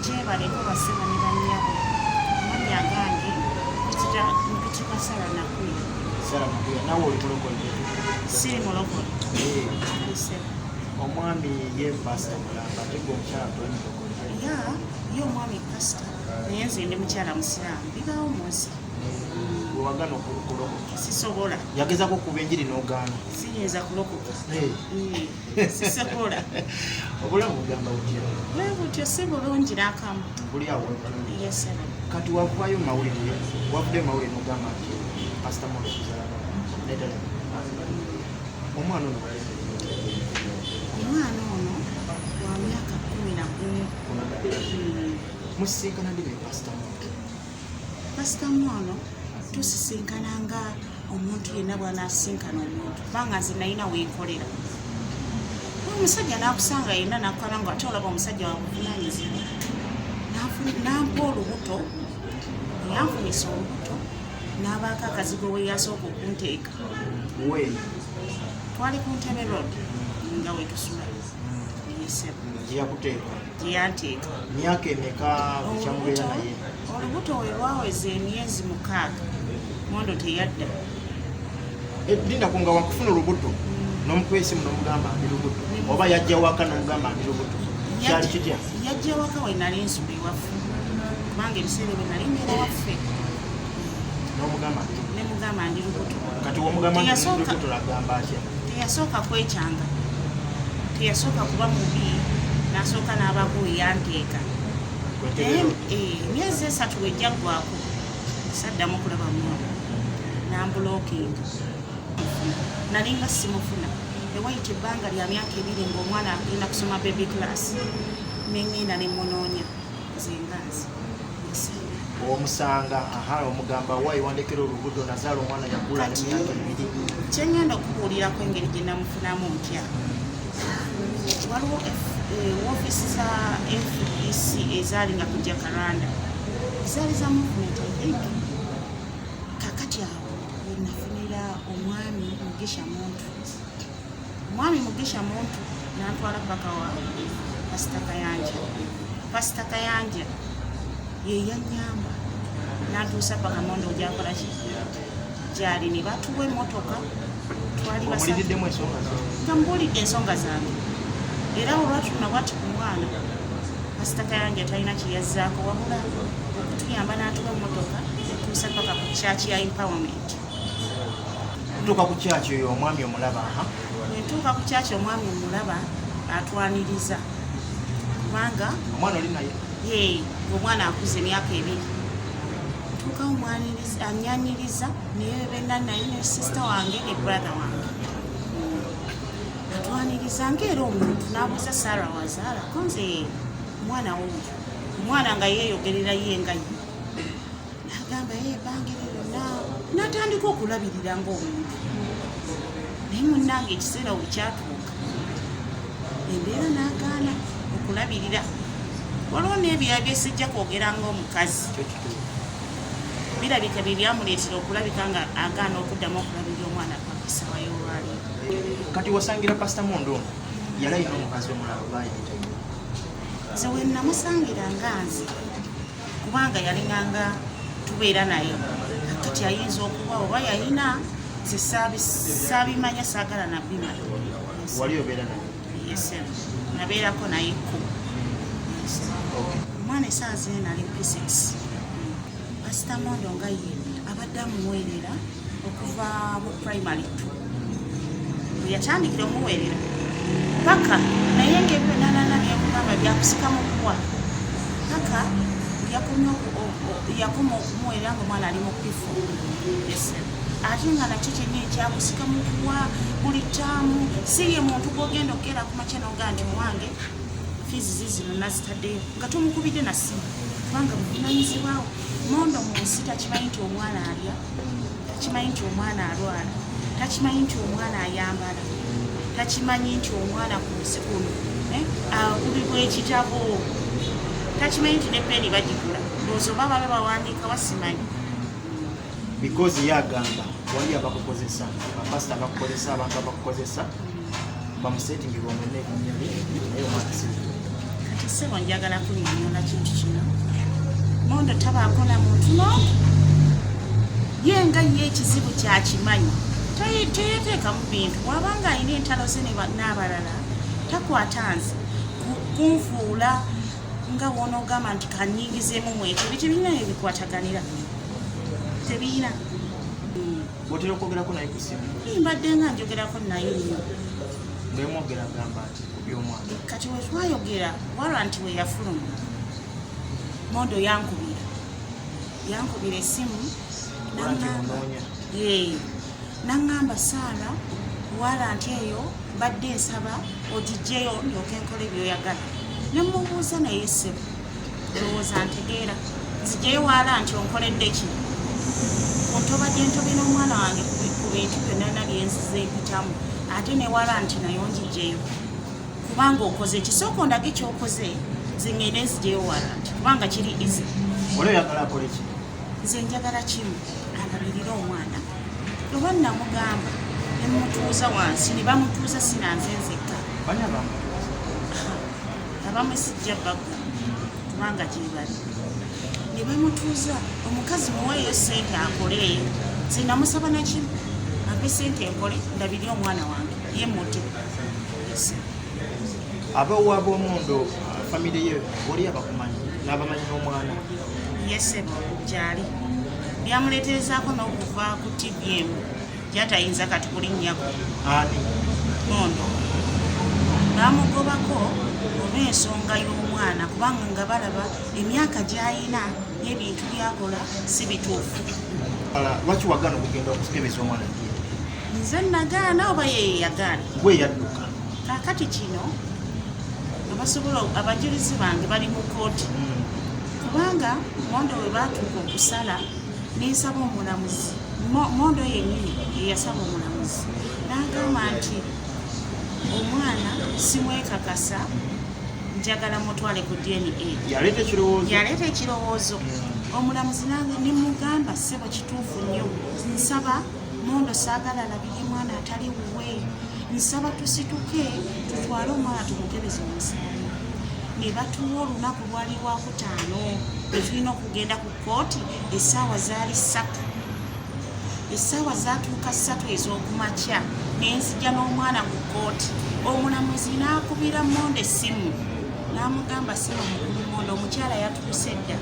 jebaleko baseba ne bannyabo amanya gange mpitibwa Sara Nakuya. Sara Nakuya nawe oli mulokole? Siri mulokole. Omwami ye pastor mulamba ate gwe omukyala toli mulokole? Ya ye omwami pastor naye nze ndi mukyala musiraamu bigaawo munsi. Wagana okulokoka? Sisobola. Yagezako okuba enjiri n'ogaana? Siyinza kulokoka. Sisobola. Obulamu bugamba butya? Bwe butyo si bulungi n'akamu. Buli awo? Yes. Kati wavaayo mawulire, wavudde mawulire n'ogamba nti pastor Mondo Omuzalamu nedala omwana ono? Omwana ono wa myaka 11. Musisinkana ddi be pastor Mondo? Pastor Mondo tusisinkana nga omuntu yenna bw'anaasinkana omuntu kubanga nze nalina weekolera. Omusajja n'akusanga yenna n'akola nga ate olaba omusajja wabuvunaanyizibwa n'ampa olubuto, yanfunisa olubuto n'abaako akazigo we yasooka okunteeka. Twali ku Ntebe Road nga wetusula. Gyeyakuteeka? Gyeyanteeka. Myaka emeka kyamubeera naye? Olubuto we lwaweza emyezi 6 Mondo teyadda. Linda nga wakufuna olubuto n'omukwesimu n'omugamba Ndilubuto oba yajja waka n'omugamba Ndilubuto kyali kitya? Yajja waka we nali nsula ewaffe kubanga ebiseera bwe nali mbeera waffe nemugamba Ndilubuto. Kati womugamba Ndilubuto agamba atya? Teyasooka kwekyanga, teyasooka kuba mubi, n'asooka n'abaako we yanteeka. Emyezi 3 wejjaggwako saddamu kulaba Mondo n'ambulookinga. Nalinga simufuna ewayita ebbanga lya myaka 2 ng'omwana agenda kusoma baby class nengenda nemunoonya zengazi. Omusanga omugamba waayi wandekera oluguudo nazaala omwana yakula n'emyaka 2. Kyengenda okubuulirako engeri gye namufunamu ntya. Waliwo woofiisi za FEC ezaali nga kujja Kalanda zaali za movement eringi. Kakati awo wenafunira omwami Mugisha Muntu. Omwami Mugisha Muntu n'antwala paka wa Pastor Kayanja. Pastor Kayanja ye yannyamba n'atuusa paka Mondo gyakola ki gyali ne batuwa emmotoka twali bamuliddemu ensonga nga mbuulidde ensonga zange era olwatuna bwati ku mwana Pastor Kayanja talina kyeyazzaako wabula okutuyamba n'atuwa emmotoka tuusa paka ku church ya empowerment. Ntuuka ku church oyo omwami omulaba? Ntuuka ku church omwami omulaba atwaniriza kubanga omwana oli naye? Omwana akuze emyaka 2. Ntuuka omwaniriza anyanyiriza naye benna naye ne sister wange ne brother wange atwaniriza ng'era omuntu n'abuuza Sara wazaala konze omwana wo omwana nga yeeyogerera yenga ye n'agamba bangiriro n'atandika okulabirira ng'omuntu naye munnange ekiseera we kyatuuka embeera n'agaana okulabirira. Waliwo n'ebirala byesijja kwogera ng'omukazi birabika bye byamuleetera okulabika nga agaana okuddamu okulabirira omwana pakisawayo olwali. Kati wasangira Pastor Mondo yalayina omukazi omulala baayita? Nze we namusangira nga nze kubanga yalinganga tubeera naye kati ayinza okuba oba yalina nze saabimanya saagala nabbimanya. Wali obeera naye? Yes, nabeerako naye ku omwana essaawa zino nali P6. Pastor Mondo nga ye abadde amuweerera okuva mu primary 2 bwe yatandikira omuweerera paka naye ng'ebyenanana byekugamba byakusika mu kuwa paka yakoma okumuweerera ng'omwana ali mu P4. Ate nga nakyo kyennyini kyakusika mu kuwa buli ttaamu si ye muntu gw'ogenda okugera ku makya n'ogaa nti muwange fiizi zizino nazitaddeyo nga tomukubidde na ssimu kubanga buvunanyizibwawo. Mondo mu nsi takimanyi nti omwana alya, takimanyi nti omwana alwala, takimanyi nti omwana ayambala, takimanyi nti omwana ku nsi kuno agulibwa ekitabo, takimanyi nti ne peni bagigula ndowooza oba babe bawandiika wasimanyi. Because yagamba wali abakukozesa bapasita abakukozesa abantu abakukozesa bamusetingirwa omwene ebinyali naye omwana si kati sebo njagala kunyonyola kintu kino. Mondo tabaako na muntu n'omu. Ye nga ye ekizibu kyakimanyi. Teyeteeka mu bintu. Wabanga alina entalo ze n'abalala takwata nze kunfuula nga w'onoogamba nti kannyingizeemu mwekyo ebyo tebirina ebikwataganira. Tebirina. Otera okwogerako naye ku ssimu? Mbadde nga njogerako naye nnyo. Bwemwogera agamba nti ku by'omwana. Kati we twayogera Warrant we yafuluma. Mondo yankubira essimu n'aŋŋamba Saara Warrant eyo badde nsaba ogiggyeyo ndyoke nkole by'oyagala. Ne mubuuza naye ssebo ndowooza ntegeera nziggyeyo Warrant onkoledde ki? Ontoba gye ntobye n'omwana wange ku bintu byonna byenziza empitamu ate ne Warrant nayo ngiggyeyo kubanga okoze ekisooka ondage ky'okoze nze ngende nziggyeyo Warrant kubanga kiri easy. Oli oyagala akole ki? Nze njagala kimu alabirire omwana oba namugamba ne mutuuza wansi ne bamutuuza sinanze nzekka. Banya bamu abamu sijja bagga kubanga gyebali ne bamutuuza omukazi muweeyo ssente akole. Nze namusaba nakimu ampe ssente enkole ndabire omwana wange ye mutte. Abawa b'Omundo famire ye oli abakumanyi n'abamanyi n'omwana? Yesebo gyali byamuleeterezaako n'okuva ku TVM gyatayinza kati kulinnyako. Ani? Mondo baamugobako olw'ensonga y'omwana kubanga nga balaba emyaka gy'ayina n'ebintu byakola si bituufu. Lwaki wagaana okugenda okukebeza omwana? Nze nagaana oba ye yagaana? Gwe yadduka. Kaakati kino abajulizi bange bali mu kkooti kubanga Mondo we baatuuka okusala n'ensaba omulamuzi. Mondo yennyini ye yasaba omulamuzi n'agamba nti omwana simwekakasa njagala mutwale ku DNA. Yaleeta ekirowoozo. Omulamuzi nange ne mugamba ssebo kituufu nnyo nsaba Mondo saagala alabire mwana atali wuwe. Nsaba tusituke tutwale omwana tumukebeze omusaayi. Ne batuwa olunaku lwali lwakutaano lwe tulina okugenda ku kkooti. Essaawa zaali 3. Essaawa zaatuuka 3 ez'okumakya ne nzija n'omwana ku kkooti. Omulamuzi n'akubira Mondo essimu n'amugamba ssebo mukulu Mondo omukyala yatuuse dda.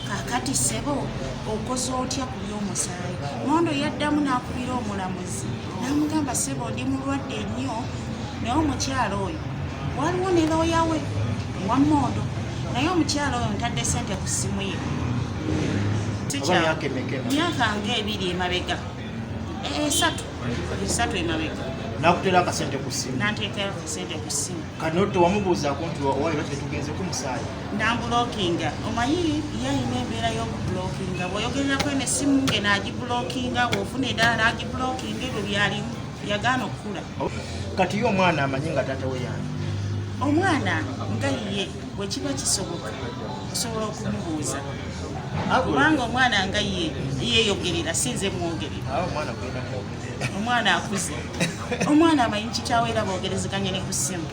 Kaakati ssebo okoze otya ku by'omusaayi? Mondo yaddamu n'akubira omulamuzi n'amugamba ssebo ndi mulwadde nnyo naye omukyala oyo waliwo ne looya we wa Mondo naye omukyala oyo ntadde ssente ku ssimu ye. Myaka nga 2 emabega 3 emabega. Nakutera akasente ku ssimu? Nanteekera akasente ku ssimu. Kano tewamubuuzaako nti waliwo tetugenze ku musaayi? Nambulokinga. Omanyi yalina embeera y'okubulokinga. Bw'oyogererako n'essimu nge n'agibulokinga bw'ofuna eddala n'agibulokinga ebyo byalimu yagaana okukula. Kati ye omwana amanyi nga taata we yani? Omwana nga ye bwe kiba kisoboka osobola okumubuuza kubanga omwana nga ye yeeyogerera sinze mwogerera. Omwana akuze. Omwana amanyi kitaawe era boogerezeganye ne ku ssimu.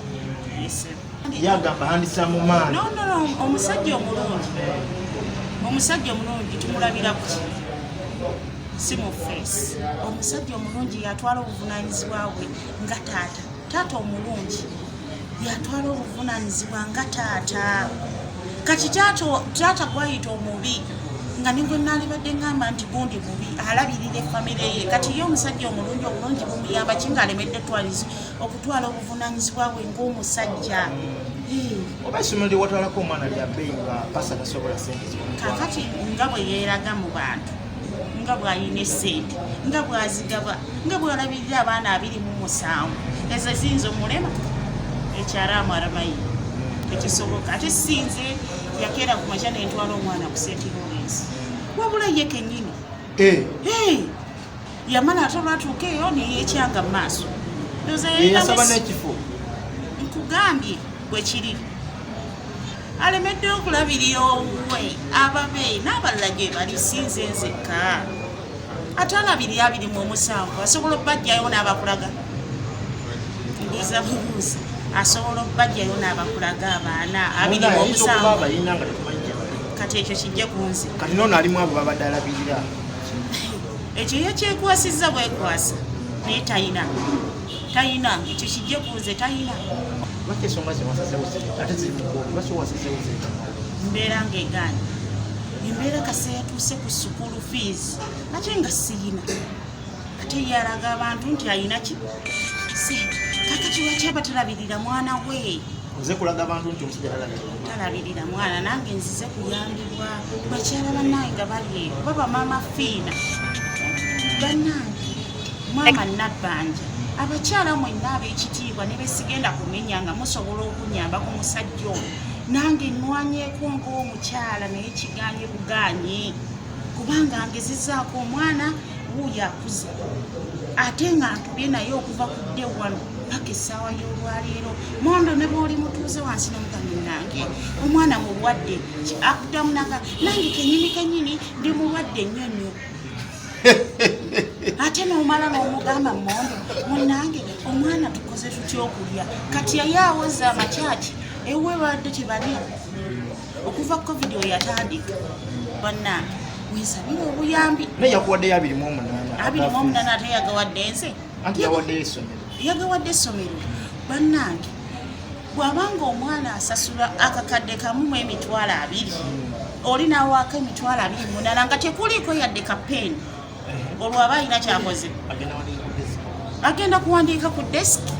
Yagamba handisa mu maani. No, omusajja omulungi tumulabira ku ki? Si mu face. Omusajja omulungi yatwala obuvunaanyizibwa bwe nga taata. Taata omulungi yatwala obuvunaanyizibwa nga taata. Kati taata gwayita omubi nga nigwe naalibadde ngamba nti gundi mubi alabirira famire ye. Kati ye omusajja omulungi obulungi bumuyamba ki ng'alemedde okutwala obuvunaanyizibwa bwe ng'omusajja. Oba essomero lye watwalako omwana lya bbeeyi nga pasa tasobola ssente zimutwala. Kaakati nga bwe yeeraga mu bantu nga bw'alina essente nga bw'azigaba nga bw'alabirira abaana 27 ezo ziyinza omulema ekyalaamu alamayi tekisoboka. Ate sinze yakeera ku makya n'entwala omwana ku St. Lawrence wabula ye kennyini yamala ate olwatuuka eyo neyeekyanga mu maaso. Yasaba n'ekifo. Nkugambye bwe kiri alemedde okulabirira owuwe ababe n'abalala gye bali sinze nzekka. Ate alabirira 27 asobola obbajjayo n'abakulaga. Mbuuza bubuuza asobola okubajjayo n'abakulaga abaana 27 kati ekyo kijja ku nze kati noono alimu abo babadde alabirira ekyo yakyekwasizza bwekwasa naye talina ekyo kijja ku nze talina lwaki ensonga zewasazewo ate zirimukooli lwaki wasazewo mbeera ng'egaanye embeera kase yatuuse ku sukulu fees ate nga siyina ate yalaga abantu nti ayina ki kakati lwaki aba talabirira mwana we oze kulaga abantu nti omusajja talabirira mwana nange nzize kuyambibwa bakyala bannange nga bali eyo baba maama fiina bannange mwama nabbanja abakyala mwenna ab'ekitiibwa ne besigenda kumenya nga musobola okunyamba ku musajja oyo nange nnwanyeeko ng'omukyala naye kiganye buganye kubanga ngezizaako omwana wuuyo akuze ate nga ntubye naye okuva ku dde wano paka essaawa y'olwaleero Mondo ne bw'oli mutuuze wansi n'omugano nange omwana mulwadde akuddamu nange kenyini ndi mulwadde nnyo nnyo ate n'omala n'omugamba Mondo munnange omwana tukoze tutya okulya kati yali awoza amakyaki ewe badde tebalya okuva covid oyo yatandika bannange wesabira obuyambi naye yakuwaddeyo 28 ate yagawadde nze anti yawaddeyo essomero yagawadde essomero bannange bw'abanga omwana asasula akakadde kamu mu emitwalo 2 oli nawaako emitwalo 28 nga tekuliiko yadde kapeeni olwo aba alina kyakoze agenda kuwandiika ku desiki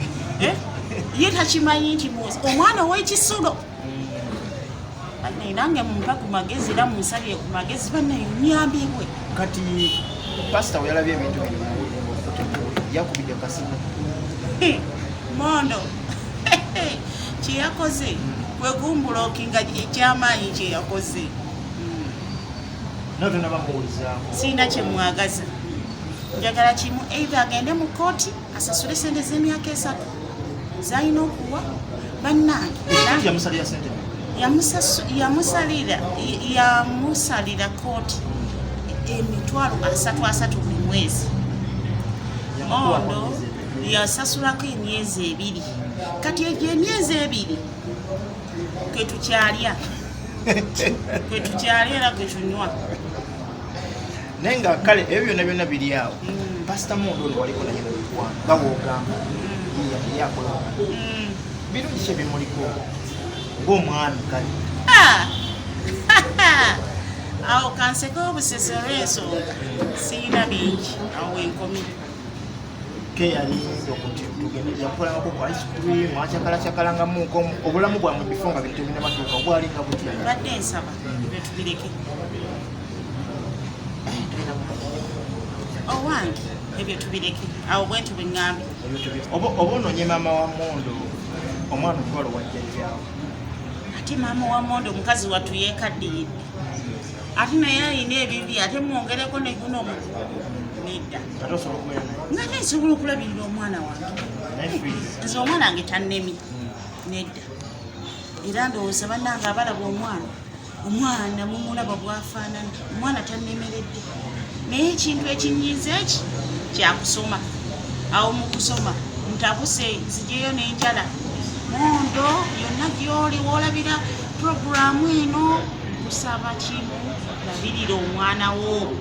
ye takimanyi nti omwana ow'ekisulo nange mumpa ku magezi era munsabye ku magezi bannaye nyambibwe kati pasita we yalabye ebintu bino yakubidde kasimu Mondo kyeyakoze kwekumbulookinga ekyamaanyi kyeyakoze naye tonabamuwulizaako sirina kyemwagaza njagala kimu either agende mu kooti asasule sente z'emyaka 3 zalina okuwa bannange yamusalira sente yamusalira kooti emitwalo 33 buli mwezi Mondo yasasulako emyezi 2 kati egyo emyezi 2 ketukyalya era ketunywa naye nga kale ebyo byonna biri awo pasita Mondo ono waliko naye nga woogamba yakola birungi kye bimuliko ng'omwami kale awo kanseko obusesero ensonga siyina bingi awo wenkomi keyalinza okuti tugende yakolangako ku ice cream akyakalakyakalangamuko obulamu bwamwe bifo nga bintu binamatuuka bwalinga butya badde nsaba ebyo tubireke owange ebyo tubireke awo bwentu bweŋŋambye oba ononye maama wa Mondo omwana otwala wajjajjaawo ate maama wa Mondo omukazi wattu yeekaddiridde ate naye alina ebibi ate mwongereko neguno nedda ngate nsobola okulabirira omwana wange nze omwana wange tannemi nedda era ndowooza bannange abalaba omwana mumulaba bwafaanana omwana tannemeredde naye ekintu ekinyiiza eki kyakusoma awo mu kusoma Atabuse nzijeyo n'enjala Mondo yonna gy'oli woolabira puroguramu eno kusaba kimu labirira omwana wo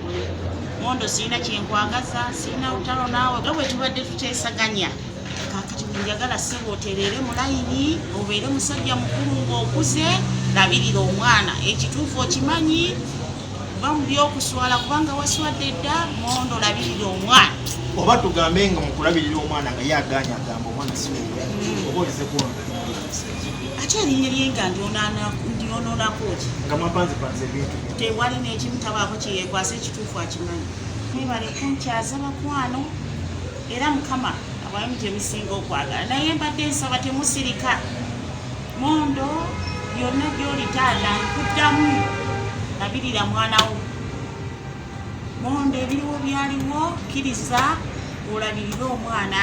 Mondo sirina kyenkwagaza sirina lutalo naawe nga bwe tubadde tuteesaganya kakati bwenjagala ssebo otereere mu layini obeere musajja mukulu ng'okuze labirira omwana ekituufu okimanyi ba mu by'okuswala kubanga waswadde dda Mondo labirira omwana oba tugambe nga mu kulabirira omwana nga yaganya agamba omwana siwewe oba olizekuwanga ate erinnya lyenga ndyonoonako ki nga mapanzipanzi ebintu tewali n'ekimutabaako kyeyeekwasa ekituufu akimanyi mwebale kunkyaza bakwano era Mukama abayimu gye musinga okwagala naye mbadde nsaba temusirika Mondo byonna by'olitaata nkuddamu labirira mwana wo Mondo ebiriwo byaliwo kkiriza olabirire omwana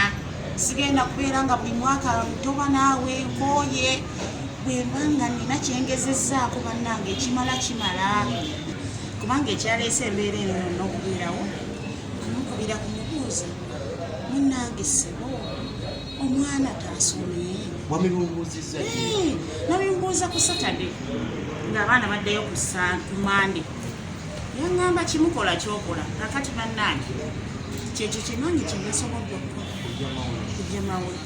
sigenda kubeera nga buli mwaka toba naawe nkooye bwembanga nina kyengezezzaako bannange ekimala kimala kubanga ekyaleese embeera eno yonna okubeerawo amukubira ku mubuuza munnange ssebo omwana taasomye Wamibunguuzizza ki? Nabimbuuza ku Saturday ng'abaana baddeyo ku Monday. Yaŋŋamba kimukola kyokola kakati bannange kyekyo kye nange kye nsobodde okukola kujja mawulire.